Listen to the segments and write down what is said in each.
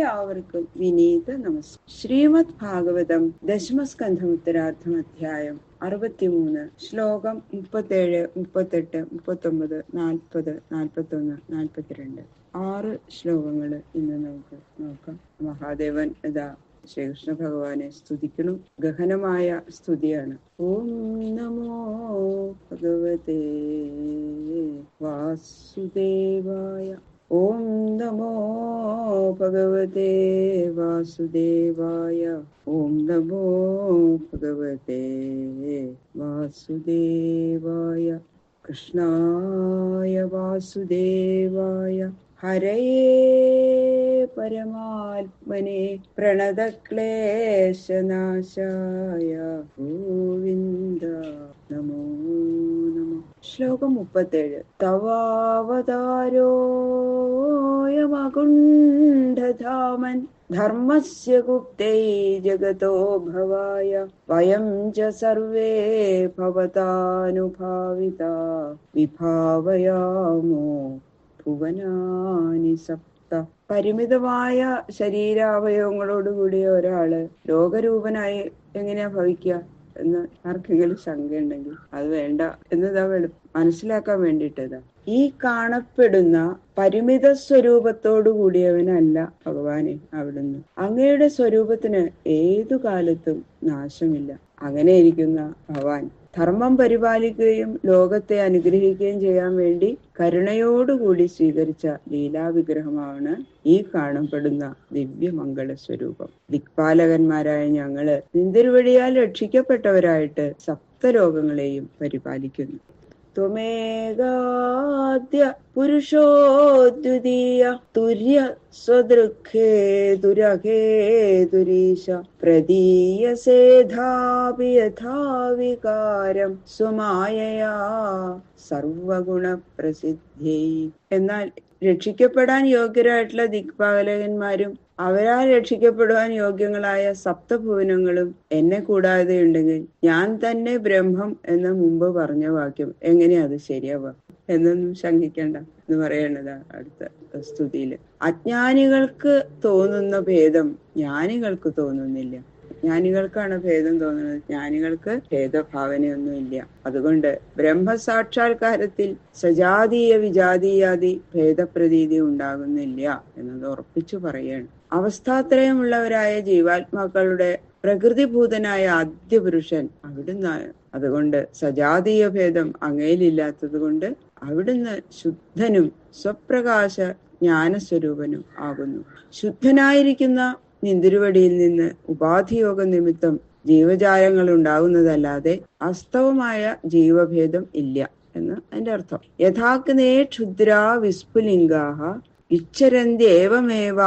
എല്ലാവർക്കും വിനീത നമസ്കാരം. ശ്രീമദ് ഭാഗവതം ദശമസ്കന്ധം ഉത്തരാർത്ഥം അധ്യായം 63 ശ്ലോകം 37, 38, 39, 40, 41, 42 6 ശ്ലോകങ്ങൾ ഇന്ന് നമുക്ക് നോക്കാം. മഹാദേവൻ ഇതാ ശ്രീകൃഷ്ണ ഭഗവാനെ സ്തുതിക്കണം. ഗഹനമായ സ്തുതിയാണ്. ഓം നമോ ഭഗവതേ വാസുദേവായ. ഓം നമോ ഭഗവതേ വാസുദേവായ. ഓം നമോ ഭഗവതേ വാസുദേവായ. കൃഷ്ണായ വാസുദേവായ ഹരയേ പരമാത്മനെ പ്രണതക്ലേശനാശായ ഗോവിന്ദ നമോ നമഃ. ശ്ലോകം 37. തവാവതാരോയമകുണ്ഠധാമൻ ധർമ്മസ്യ ഗുപ്തൈ ജഗതോ ഭവായ വയം ച സർവേ ഭവതാനുഭാവിതാ വിഭാവയാമോ ഭുവനാനി സപ്ത. പരിമിതമായ ശരീരാവയവങ്ങളോടുകൂടിയ ഒരാള് ലോകരൂപനായി എങ്ങനെയാ ഭവിക്കുക എന്ന് ആർക്കെങ്കിലും ശങ്കയുണ്ടെങ്കിൽ അത് വേണ്ട എന്നതാ മനസ്സിലാക്കാൻ വേണ്ടിയിട്ടതാ. ഈ കാണപ്പെടുന്ന പരിമിത സ്വരൂപത്തോടു കൂടിയവനല്ല ഭഗവാനെ അവിടുന്ന്. അങ്ങയുടെ സ്വരൂപത്തിന് ഏതു കാലത്തും നാശമില്ല. അങ്ങനെ ഇരിക്കുന്ന ഭഗവാൻ ധർമ്മം പരിപാലിക്കുകയും ലോകത്തെ അനുഗ്രഹിക്കുകയും ചെയ്യാൻ വേണ്ടി കരുണയോടുകൂടി സ്വീകരിച്ച ലീലാവിഗ്രഹമാണ് ഈ കാണപ്പെടുന്ന ദിവ്യമംഗള സ്വരൂപം. ദിക്പാലകന്മാരായ ഞങ്ങള് നിന്തിരുവഴിയാൽ രക്ഷിക്കപ്പെട്ടവരായിട്ട് സപ്തലോകങ്ങളെയും പരിപാലിക്കുന്നു. ത്വമേകാദ്യ പുരുഷോദ്വിതീയ തുര്യ സ്വദൃഖേ ദുരഹേതുരീശ പ്രദീയസേധാപി യഥാ വികാരം സ്വമായയാ സർവഗുണ പ്രസിദ്ധി. എന്നാൽ രക്ഷിക്കപ്പെടാൻ യോഗ്യരായിട്ടുള്ള ദിക്പാലകന്മാരും അവരാൽ രക്ഷിക്കപ്പെടുവാൻ യോഗ്യങ്ങളായ സപ്തഭുവനങ്ങളും എന്നെ കൂടാതെ ഉണ്ടെങ്കിൽ ഞാൻ തന്നെ ബ്രഹ്മം എന്ന് മുമ്പ് പറഞ്ഞ വാക്യം എങ്ങനെയാ അത് ശരിയാവുക എന്നൊന്നും ശങ്കിക്കണ്ട എന്ന് പറയേണ്ടതാ അടുത്ത സ്തുതിയില്. അജ്ഞാനികൾക്ക് തോന്നുന്ന ഭേദം ജ്ഞാനികൾക്ക് തോന്നുന്നില്ല. ജ്ഞാനികൾക്കാണ് ഭേദം തോന്നുന്നത്, ജ്ഞാനികൾക്ക് ഭേദഭാവനയൊന്നും ഇല്ല. അതുകൊണ്ട് ബ്രഹ്മസാക്ഷാത്കാരത്തിൽ സജാതീയ വിജാതീയാദി ഭേദപ്രതീതി ഉണ്ടാകുന്നില്ല എന്നത് ഉറപ്പിച്ചു പറയുകയാണ്. അവസ്ഥാത്രയമുള്ളവരായ ജീവാത്മാക്കളുടെ പ്രകൃതിഭൂതനായ ആദ്യപുരുഷൻ അവിടുന്നാണ്. അതുകൊണ്ട് സജാതീയ ഭേദം അങ്ങയിലില്ലാത്തത് കൊണ്ട് അവിടുന്ന് ശുദ്ധനും സ്വപ്രകാശ ജ്ഞാനസ്വരൂപനും ആകുന്നു. ശുദ്ധനായിരിക്കുന്ന നിന്തിരുവടിയിൽ നിന്ന് ഉപാധിയോഗ നിമിത്തം ജീവജാലങ്ങൾ ഉണ്ടാകുന്നതല്ലാതെ വാസ്തവമായ ജീവഭേദം ഇല്ല എന്ന് അതിന്റെ അർത്ഥം. യഥാഗ്നേ ക്ഷുദ്രാ വിസ്ഫുലിംഗാഹ വിച്ഛരന്ത്യേവമേവ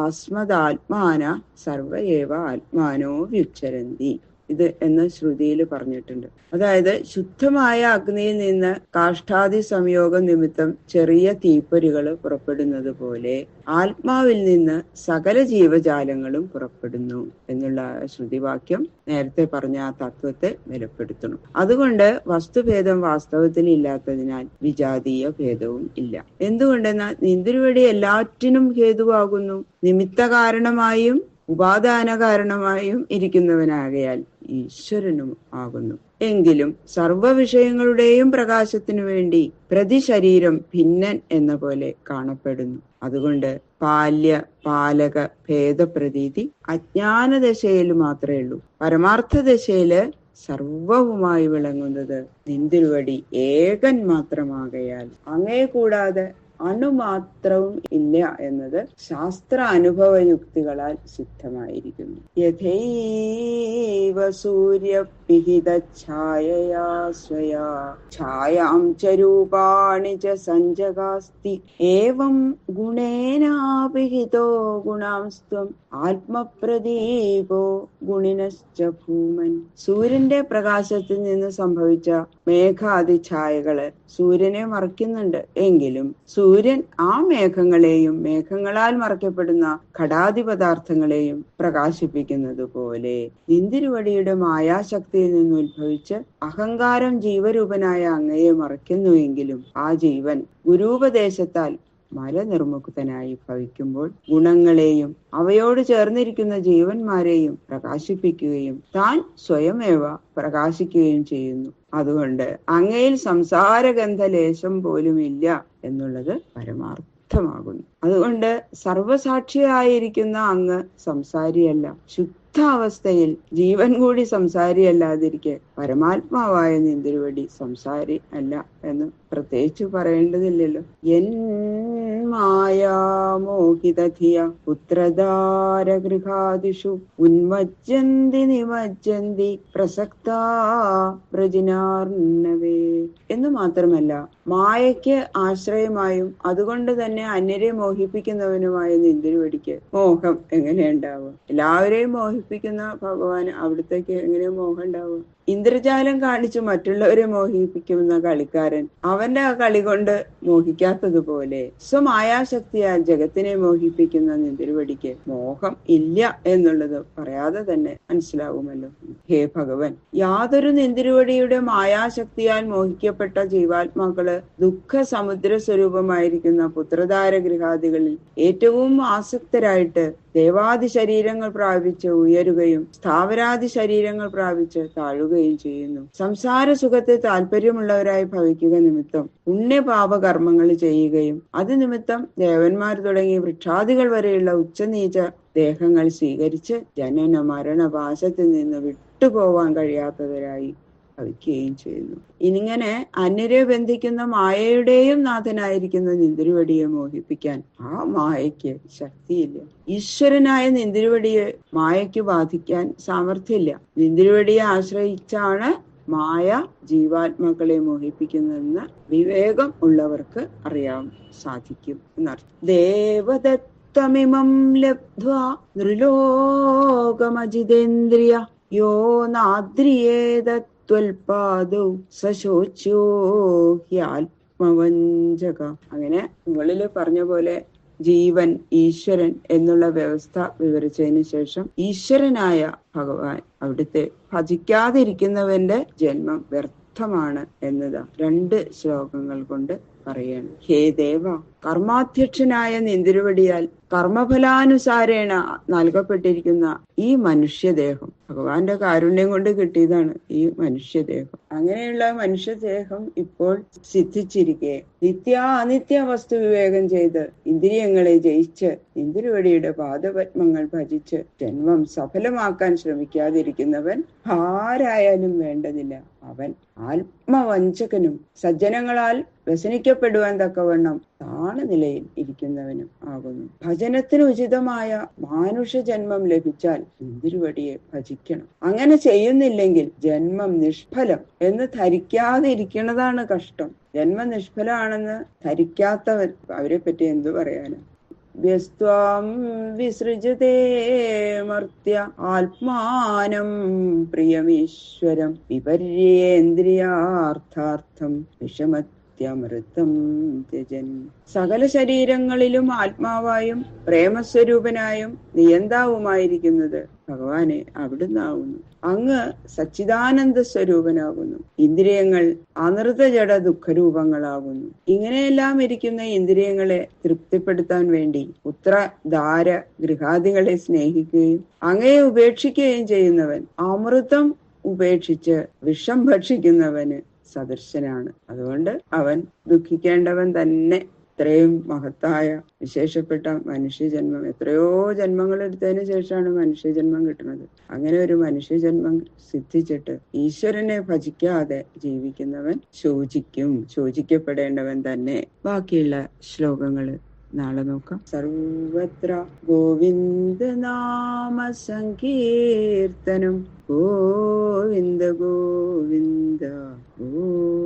ആസ്മദാത്മാന സർവ ഏവ ആത്മാനോ വ്യുച്ഛരന്തി. ഇത് എന്ന് ശ്രുതിയിൽ പറഞ്ഞിട്ടുണ്ട്. അതായത് ശുദ്ധമായ അഗ്നിയിൽ നിന്ന് കാഷ്ഠാദി സംയോഗ നിമിത്തം ചെറിയ തീപ്പൊരികൾ പുറപ്പെടുന്നത് പോലെ ആത്മാവിൽ നിന്ന് സകല ജീവജാലങ്ങളും പുറപ്പെടുന്നു എന്നുള്ള ശ്രുതിവാക്യം നേരത്തെ പറഞ്ഞ ആ തത്വത്തെ ബലപ്പെടുത്തണം. അതുകൊണ്ട് വസ്തുഭേദം വാസ്തവത്തിൽ ഇല്ലാത്തതിനാൽ വിജാതീയ ഭേദവും ഇല്ല. എന്തുകൊണ്ടെന്നാൽ നിന്തിരുവടി എല്ലാറ്റിനും ഹേതുവാകുന്നു. നിമിത്ത കാരണമായും ഉപാദാന കാരണമായും ഇരിക്കുന്നവനാകയാൽ ഈശ്വരനും ആകുന്നു. എങ്കിലും സർവ വിഷയങ്ങളുടെയും പ്രകാശത്തിനു വേണ്ടി പ്രതിശരീരം ഭിന്നൻ എന്ന പോലെ കാണപ്പെടുന്നു. അതുകൊണ്ട് പാല്യ പാലക ഭേദപ്രതീതി അജ്ഞാനദശയിൽ മാത്രമേ ഉള്ളൂ. പരമാർത്ഥ ദശയില് സർവവുമായി വിളങ്ങുന്നത് നിന്തിരുവടി ഏകൻ മാത്രമാകയാൽ അങ്ങേ കൂടാതെ അണുമാത്രവും ഇല്ല എന്നത് ശാസ്ത്ര അനുഭവ യുക്തികളാൽ സിദ്ധമായിരിക്കുന്നു. യഥൈവ സൂര്യപിഹിത ഛായയാ സ്വയാ ഛായാം ച രൂപാണി ച സഞ്ജഗാസ്തി ഏവം ഗുണേനാപിഹിതോ ഗുണാംസ്ത്വം ആത്മപ്രദീപോ ഗുണിനശ്ച ഭൂമൻ. സൂര്യന്റെ പ്രകാശത്തിൽ നിന്ന് സംഭവിച്ച മേഘാദി ഛായകള് സൂര്യനെ മറയ്ക്കുന്നുണ്ട്. എങ്കിലും സൂര്യൻ ആ മേഘങ്ങളെയും മേഘങ്ങളാൽ മറയ്ക്കപ്പെടുന്ന ഘടാദി പദാർത്ഥങ്ങളെയും പ്രകാശിപ്പിക്കുന്നത് പോലെ നിന്തിരുവടിയുടെ മായാശക്തിയിൽ നിന്ന് ഉത്ഭവിച്ച് അഹങ്കാരം ജീവരൂപനായ അങ്ങയെ മറയ്ക്കുന്നുവെങ്കിലും ആ ജീവൻ ഗുരൂപദേശത്താൽ മലനിർമുക്തനായി ഭവിക്കുമ്പോൾ ഗുണങ്ങളെയും അവയോട് ചേർന്നിരിക്കുന്ന ജീവന്മാരെയും പ്രകാശിപ്പിക്കുകയും താൻ സ്വയമേവ പ്രകാശിക്കുകയും ചെയ്യുന്നു. അതുകൊണ്ട് അങ്ങയിൽ സംസാരഗന്ധ ലേശം പോലും ഇല്ല എന്നുള്ളത് പരമാർത്ഥമാകുന്നു. അതുകൊണ്ട് സർവസാക്ഷിയായിരിക്കുന്ന അങ്ങ് സംസാരിയല്ല. ശുദ്ധാവസ്ഥയിൽ ജീവൻ കൂടി സംസാരിയല്ലാതിരിക്കെ പരമാത്മാവായ നിന്തിരുവടി സംസാരി അല്ല എന്ന് പ്രത്യേകിച്ച് പറയേണ്ടതില്ലല്ലോ. എൻ മായാമോഹിതധിയ പുത്രധാരഗൃഹാദിഷു ഉന്മജ്ജന്തി നിമജ്ജന്തി പ്രസക്താ പ്രജിനാർണവേ എന്ന് മാത്രമല്ല, മായയ്ക്ക് ആശ്രയമായും അതുകൊണ്ട് തന്നെ അന്യരെ മോഹിപ്പിക്കുന്നവനുമായ നിന്തിരുവടിക്ക് മോഹം എങ്ങനെയുണ്ടാവും? എല്ലാവരെയും മോഹിപ്പിക്കുന്ന ഭഗവാൻ അവിടത്തേക്ക് എങ്ങനെ മോഹം ഉണ്ടാവും? ഇന്ദ്രജാലം കാണിച്ചു മറ്റുള്ളവരെ മോഹിപ്പിക്കുന്ന കളിക്കാരൻ അവന്റെ ആ കളി കൊണ്ട് മോഹിക്കാത്തതുപോലെ സ്വമായാശക്തിയാൽ ജഗത്തിനെ മോഹിപ്പിക്കുന്ന നിന്തിരുവടിക്ക് മോഹം ഇല്ല എന്നുള്ളത് പറയാതെ തന്നെ മനസ്സിലാവുമല്ലോ. ഹേ ഭഗവൻ, യാതൊരു നിന്തിരുവടിയുടെ മായാശക്തിയാൽ മോഹിക്കപ്പെട്ട ജീവാത്മാക്കള് ദുഃഖ സമുദ്ര സ്വരൂപമായിരിക്കുന്ന പുത്രധാര ഗൃഹാദികളിൽ ഏറ്റവും ആസക്തരായിട്ട് ദേവാദി ശരീരങ്ങൾ പ്രാപിച്ച് ഉയരുകയും സ്ഥാവരാദി ശരീരങ്ങൾ പ്രാപിച്ച് താഴുകയും ചെയ്യുന്നു. സംസാര സുഖത്തെ താല്പര്യമുള്ളവരായി ഭവിക്കുക നിമിത്തം പുണ്യപാപകർമ്മങ്ങൾ ചെയ്യുകയും അത് നിമിത്തം ദേവന്മാർ തുടങ്ങി വൃക്ഷാദികൾ വരെയുള്ള ഉച്ചനീച ദേഹങ്ങൾ സ്വീകരിച്ച് ജനന മരണ പാശത്തിൽ നിന്ന് വിട്ടുപോവാൻ കഴിയാത്തവരായി ഭവിക്കുകയും ചെയ്യുന്നു. ഇങ്ങനെ അന്യരെ ബന്ധിക്കുന്ന മായയുടെയും നാഥനായിരിക്കുന്ന നിന്തിരുവടിയെ മോഹിപ്പിക്കാൻ ആ മായയ്ക്ക് ശക്തിയില്ല. ഈശ്വരനായ നിന്തിരുവടിയെ മായയ്ക്ക് ബാധിക്കാൻ സാമർഥ്യമില്ല. നിന്തിരുവടിയെ ആശ്രയിച്ചാണ് മായ ജീവാത്മാക്കളെ മോഹിപ്പിക്കുന്നതെന്ന് വിവേകം ഉള്ളവർക്ക് അറിയാൻ സാധിക്കും എന്നർത്ഥം. ദേവദത്തമിമം ലബ്ധ്വാ നൃലോകമജിതേന്ദ്രിയ യോ നാദ്രിയേതത് ത്വൽപാദൗ സശോച്യോ ഹ്യാത്മവഞ്ചക. അങ്ങനെ മുകളിൽ പറഞ്ഞ പോലെ ജീവൻ, ഈശ്വരൻ എന്നുള്ള വ്യവസ്ഥ വിവരിച്ചതിന് ശേഷം ഈശ്വരനായ ഭഗവാൻ അവിടുത്തെ ഭജിക്കാതിരിക്കുന്നവന്റെ ജന്മം വ്യർത്ഥമാണ് എന്നതാ 2 ശ്ലോകങ്ങൾ കൊണ്ട് പറയാണ്. ഹേ ദേവ, കർമാധ്യക്ഷനായ നിന്തിരുവടിയാൽ കർമ്മഫലാനുസാരേണ നൽകപ്പെട്ടിരിക്കുന്ന ഈ മനുഷ്യദേഹം ഭഗവാന്റെ കാരുണ്യം കൊണ്ട് കിട്ടിയതാണ്. ഈ മനുഷ്യദേഹം, അങ്ങനെയുള്ള മനുഷ്യദേഹം ഇപ്പോൾ സിദ്ധിച്ചിരിക്കെ നിത്യാനിത്യ വസ്തു വിവേകം ചെയ്ത് ഇന്ദ്രിയങ്ങളെ ജയിച്ച് നിന്തിരുവടിയുടെ പാദപത്മങ്ങൾ ഭജിച്ച് ജന്മം സഫലമാക്കാൻ ശ്രമിക്കാതിരിക്കുന്നവൻ ആരായാലും വേണ്ടതില്ല. അവൻ ആത്മവഞ്ചകനും സജ്ജനങ്ങളാൽ വ്യസനിക്കപ്പെടുവാൻ തക്കവണ്ണം താണ നിലയിൽ ഇരിക്കുന്നവനും ആകുന്നു. ഭജനത്തിന് ഉചിതമായ മാനുഷ ജന്മം ലഭിച്ചാൽ നിന്തിരുവടിയെ ഭജിക്കണം. അങ്ങനെ ചെയ്യുന്നില്ലെങ്കിൽ ജന്മം നിഷ്ഫലം എന്ന് ധരിക്കാതെ ഇരിക്കുന്നതാണ് കഷ്ടം. ജന്മം നിഷ്ഫലമാണെന്ന് ധരിക്കാത്തവർ, അവരെ പറ്റി എന്തു പറയാനാ? വ്യസ്ത്വാം വിസൃജതേ മർത്യ ആത്മാനം പ്രിയമീശ്വരം വിപര്യേന്ദ്രിയാർത്ഥാർത്ഥം വിഷമത്യമൃതം ത്യജൻ. സകല ശരീരങ്ങളിലും ആത്മാവായും പ്രേമസ്വരൂപനായും നിയന്താവുമായിരിക്കുന്നത് ഭഗവാനെ അവിടുന്നാവുന്നു. അങ്ങ് സച്ചിദാനന്ദ സ്വരൂപനാകുന്നു. ഇന്ദ്രിയങ്ങൾ അനൃത ജഡ ദുഃഖരൂപങ്ങളാകുന്നു. ഇങ്ങനെയെല്ലാം ഇരിക്കുന്ന ഇന്ദ്രിയങ്ങളെ തൃപ്തിപ്പെടുത്താൻ വേണ്ടി പുത്രധാര ഗൃഹാദികളെ സ്നേഹിക്കുകയും അങ്ങയെ ഉപേക്ഷിക്കുകയും ചെയ്യുന്നവൻ അമൃതം ഉപേക്ഷിച്ച് വിഷം ഭക്ഷിക്കുന്നവന് സദൃശനാണ്. അതുകൊണ്ട് അവൻ ദുഃഖിക്കേണ്ടവൻ തന്നെ. ഇത്രയും മഹത്തായ വിശേഷപ്പെട്ട മനുഷ്യജന്മം, എത്രയോ ജന്മങ്ങൾ എടുത്തതിന് ശേഷമാണ് മനുഷ്യജന്മം കിട്ടുന്നത്. അങ്ങനെ ഒരു മനുഷ്യജന്മം സിദ്ധിച്ചിട്ട് ഈശ്വരനെ ഭജിക്കാതെ ജീവിക്കുന്നവൻ ശോചിക്കപ്പെടേണ്ടവൻ തന്നെ. ബാക്കിയുള്ള ശ്ലോകങ്ങള് നാളെ നോക്കാം. സർവത്ര ഗോവിന്ദ നാമ സങ്കീർത്തനം. ഗോവിന്ദ ഗോവിന്ദ ഗോവിന്ദ.